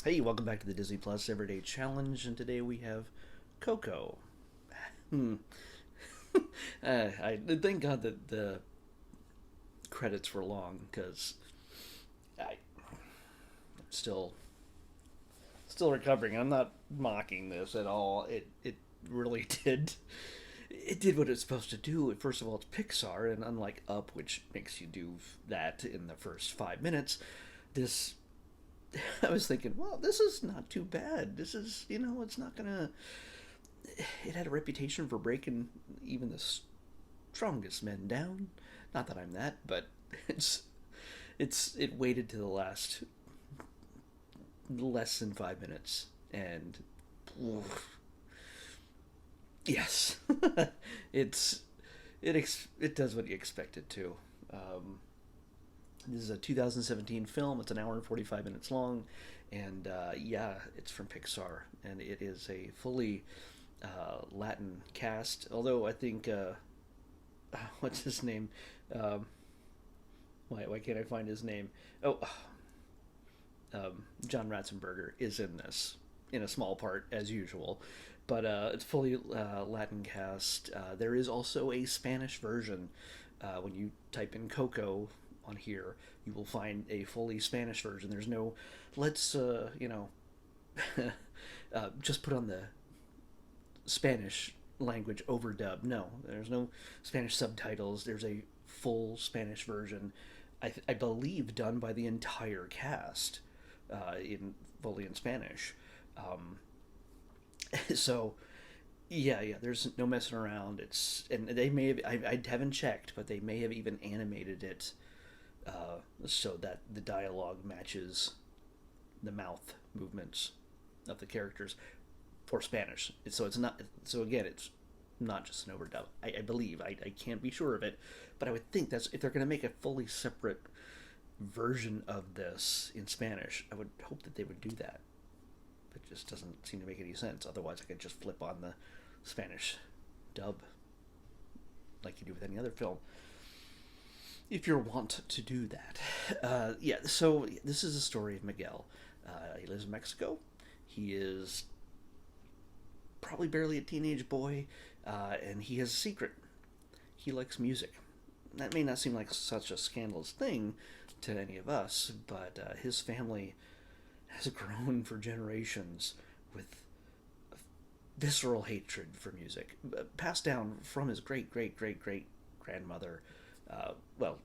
Hey, welcome back to the Disney Plus Everyday Challenge, and today we have Coco. Hmm. I thank God that the credits were long because I'm still still recovering. I'm not mocking this at all. It really did. It did what it's supposed to do. First of all, it's Pixar, and unlike Up, which makes you do that in the first 5 minutes, this I was thinking, well, this is not too bad. This is, it's not gonna. It had a reputation for breaking even the strongest men down. Not that I'm that, but it's it waited to the last less than 5 minutes, and oof, yes, it's it does what you expect it to. Um, this is a 2017 film. It's an hour and 45 minutes long, and yeah, it's from Pixar, and it is a fully Latin cast. Although I think what's his name? Um, why can't I find his name? Oh, John Ratzenberger is in this in a small part as usual, but it's fully Latin cast. There is also a Spanish version. When you type in Coco on here, you will find a fully Spanish version. There's no let's just put on the Spanish language overdub. No, there's no Spanish subtitles. There's a full Spanish version. I believe done by the entire cast in fully in Spanish. Um, so yeah, there's no messing around. It's and they may have I haven't checked, but they may have even animated it so that the dialogue matches the mouth movements of the characters for Spanish. So it's not. So again, it's not just an overdub. I believe. I can't be sure of it, but I would think that's if they're going to make a fully separate version of this in Spanish, I would hope that they would do that. It just doesn't seem to make any sense. Otherwise, I could just flip on the Spanish dub like you do with any other film. If you're wont to do that, yeah. So this is the story of Miguel. He lives in Mexico. He is probably barely a teenage boy, and he has a secret. He likes music. That may not seem like such a scandalous thing to any of us, but his family has grown for generations with visceral hatred for music, passed down from his great great great great grandmother. Well,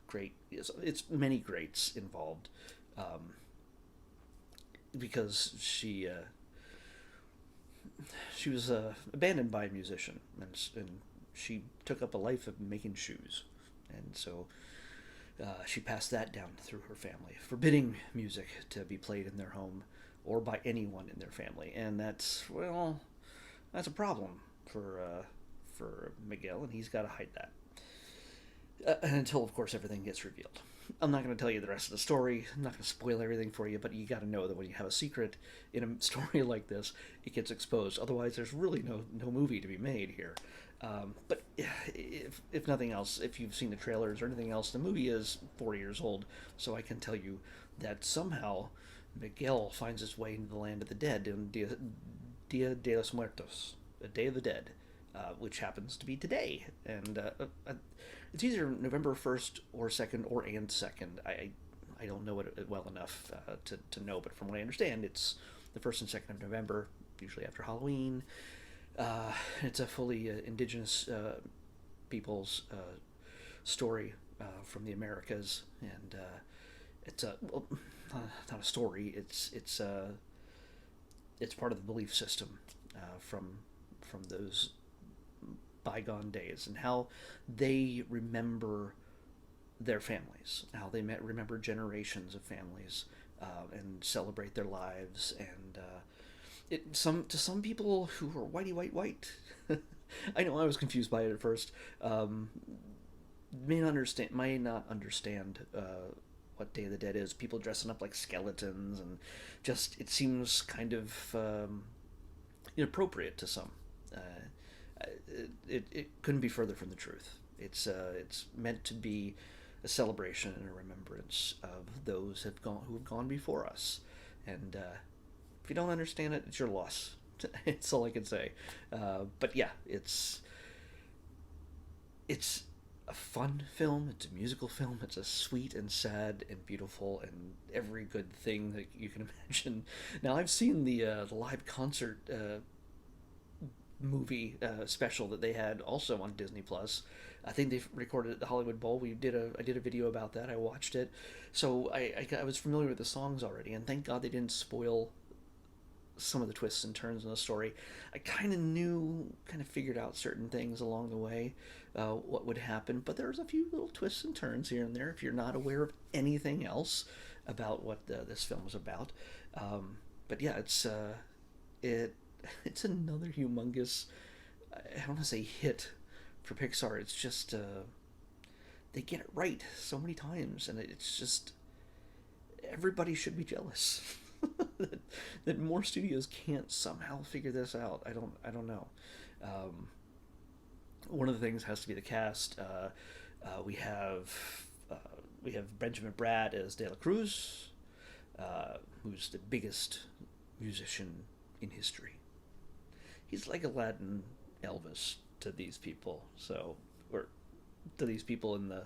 great. It's many greats involved, because she was abandoned by a musician, and she took up a life of making shoes, and so she passed that down through her family, forbidding music to be played in their home or by anyone in their family, and that's a problem for Miguel, and he's got to hide that until, of course, everything gets revealed. I'm not going to tell you the rest of the story. I'm not going to spoil everything for you, but you got to know that when you have a secret in a story like this, it gets exposed. Otherwise, there's really no movie to be made here. But if nothing else, if you've seen the trailers or anything else, the movie is 4 years old, so I can tell you that somehow Miguel finds his way into the land of the dead in Dia de los Muertos, the Day of the Dead, which happens to be today. And it's either November 1st or 2nd or and 2nd. I don't know it well enough to know, but from what I understand, it's the 1st and 2nd of November, usually after Halloween. It's a fully indigenous people's story from the Americas, and it's a well, not a story. It's part of the belief system from those bygone days and how they remember their families, how they remember generations of families, and celebrate their lives. And to some people who are whitey white. I know I was confused by it at first. May not understand what Day of the Dead is. People dressing up like skeletons, and just it seems kind of inappropriate to some. It couldn't be further from the truth. It's meant to be a celebration and a remembrance of those who have gone before us, And if you don't understand it, it's your loss. It's all I can say. But yeah, it's a fun film. It's a musical film. It's a sweet and sad and beautiful and every good thing that you can imagine. Now I've seen the live concert movie special that they had also on Disney Plus. I think they recorded it at the Hollywood Bowl. I did a video about that. I watched it, so I was familiar with the songs already, and thank God they didn't spoil some of the twists and turns in the story. I kind of figured out certain things along the way, what would happen, but there's a few little twists and turns here and there if you're not aware of anything else about what this film is about. But yeah, it it's another humongous, I don't want to say hit for Pixar. It's just they get it right so many times, and it's just everybody should be jealous that, that more studios can't somehow figure this out. I don't know. Um, One of the things has to be the cast. We have uh, we have Benjamin Bratt as De La Cruz, who's the biggest musician in history. He's like a Latin Elvis to these people. So, or to these people in the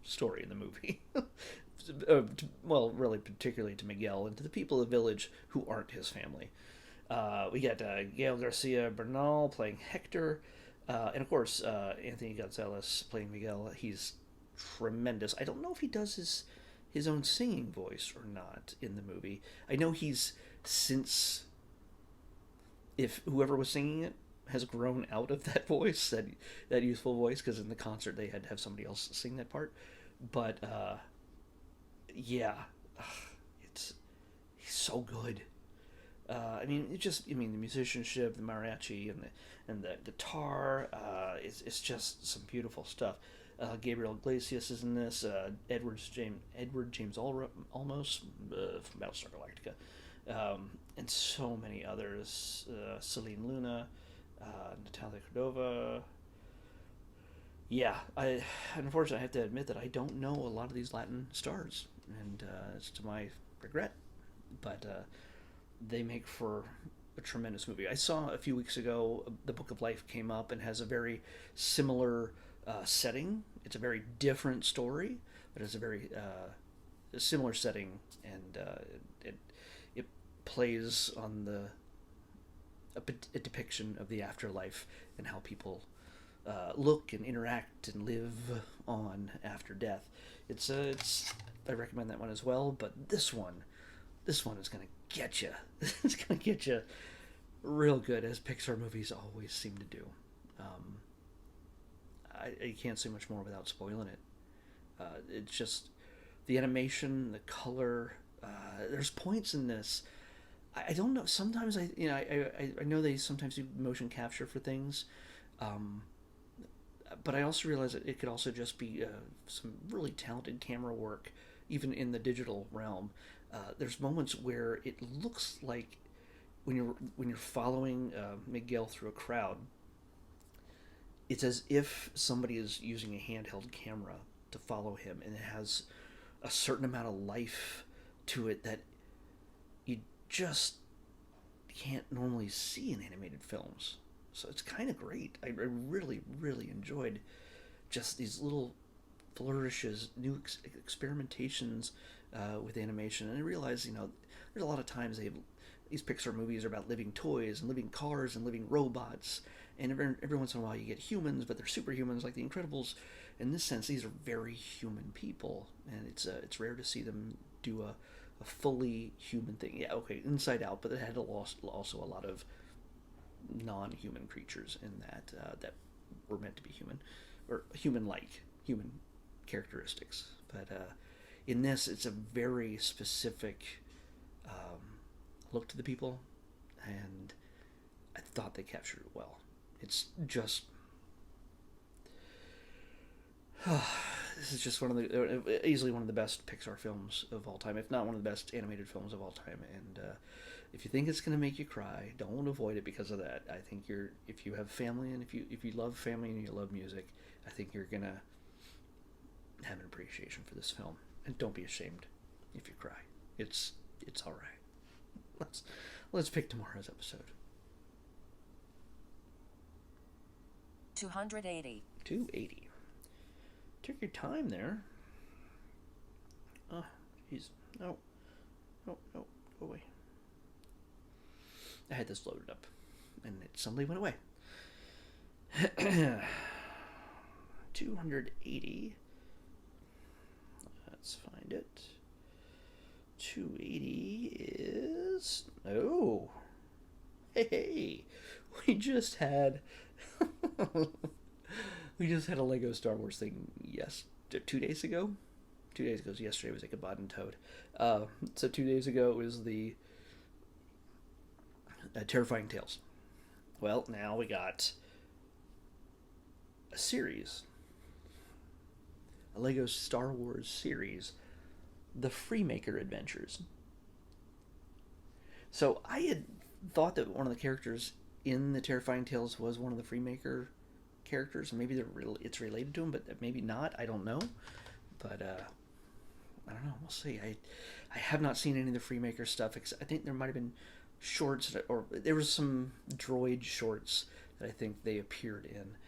story in the movie. Well, really, particularly to Miguel and to the people of the village who aren't his family. We got Gael Garcia Bernal playing Hector, and of course Anthony Gonzalez playing Miguel. He's tremendous. I don't know if he does his own singing voice or not in the movie. I know he's since, if whoever was singing it has grown out of that voice, that youthful voice, because in the concert they had to have somebody else sing that part. But yeah, it's he's so good. I mean, the musicianship, the mariachi, and the guitar. It's just some beautiful stuff. Gabriel Iglesias is in this. Edward James Olmos from Battlestar Galactica, and so many others. Celine Luna, Natalia Cordova. Yeah, I unfortunately I have to admit that I don't know a lot of these Latin stars, and it's to my regret. But they make for a tremendous movie. I saw a few weeks ago The Book of Life came up and has a very similar setting. It's a very different story, but it's a very similar setting, and it plays on a depiction of the afterlife and how people look and interact and live on after death. It's I recommend that one as well, but this one is gonna get you. It's gonna get you real good, as Pixar movies always seem to do. Um, I can't say much more without spoiling it. It's just the animation, the color. There's points in this. I don't know. Sometimes I know they sometimes do motion capture for things, um, but I also realize that it could also just be some really talented camera work, even in the digital realm. There's moments where it looks like when you're following Miguel through a crowd, it's as if somebody is using a handheld camera to follow him, and it has a certain amount of life to it that you just can't normally see in animated films. So it's kind of great. I really, really enjoyed just these little flourishes, new experimentations with animation. And I realize, there's a lot of times these Pixar movies are about living toys and living cars and living robots. And every once in a while you get humans, but they're superhumans like The Incredibles. In this sense, these are very human people, and it's rare to see them do a fully human thing. Yeah, okay, Inside Out, but it had also a lot of non-human creatures in that were meant to be human, or human-like, human characteristics. But in this, it's a very specific look to the people, and I thought they captured it well. It's just this is just one of the easily one of the best Pixar films of all time, if not one of the best animated films of all time. And if you think it's going to make you cry, don't avoid it because of that. I think if you have family, and if you love family and you love music, I think you're gonna have an appreciation for this film. And don't be ashamed if you cry. It's all right. let's let's pick tomorrow's episode. 280. 280. Took your time there. Oh, jeez. No. No, no. Go away. I had this loaded up, and it suddenly went away. 280. Let's find it. 280 is... Oh. Hey. We just had... we just had a Lego Star Wars thing 2 days ago. 2 days ago. Yesterday was Ichabod and Toad. So 2 days ago was the Terrifying Tales. Well, now we got a series. A Lego Star Wars series. The Freemaker Adventures. So I had thought that one of the characters in the Terrifying Tales was one of the Freemaker characters. Maybe it's related to him, but maybe not. I don't know. But I don't know. We'll see. I have not seen any of the Freemaker stuff. I think there might have been shorts, or there was some droid shorts that I think they appeared in.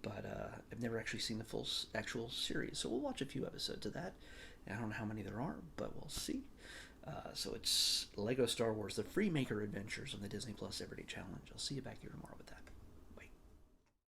But I've never actually seen the full actual series. So we'll watch a few episodes of that. I don't know how many there are, but we'll see. So it's Lego Star Wars, The Freemaker Adventures on the Disney Plus Everyday Challenge. I'll see you back here tomorrow with that.